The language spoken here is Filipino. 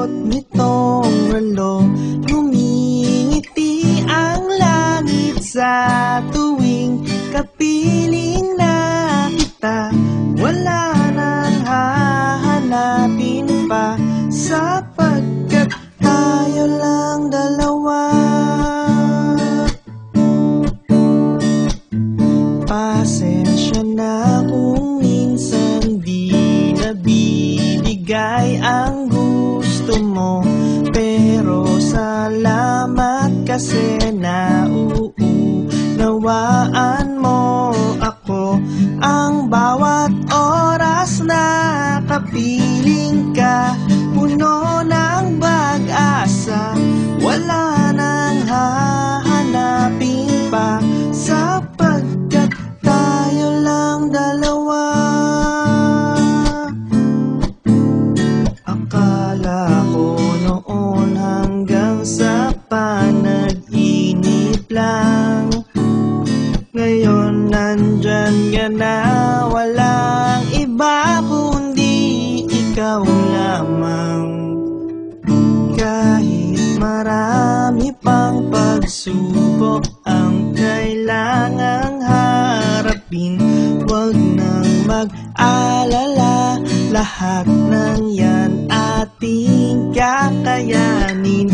suot nitong relo. Ngumingiti ang langit sa tuwing kapiling na kita. Wala nang hahanapin pa, sapagkat tayo lang dalawa. Pasensya na kung minsan di nabibigay ang gusto mo, pero salamat kasi nauunawaan mo ako. Ang bawat oras na kapiling ka, puno ng pag-asa. Wala nang hahanapin pa, sapagkat tayo lang dalawa. Akala ko noon hanggang sa panaginip lang, ngayon nandyan ka na, walang iba kundi ikaw lamang. Kahit marami pang pagsubok ang kailangang harapin, huwag nang mag-alala, lahat ng yan ating kakayanin.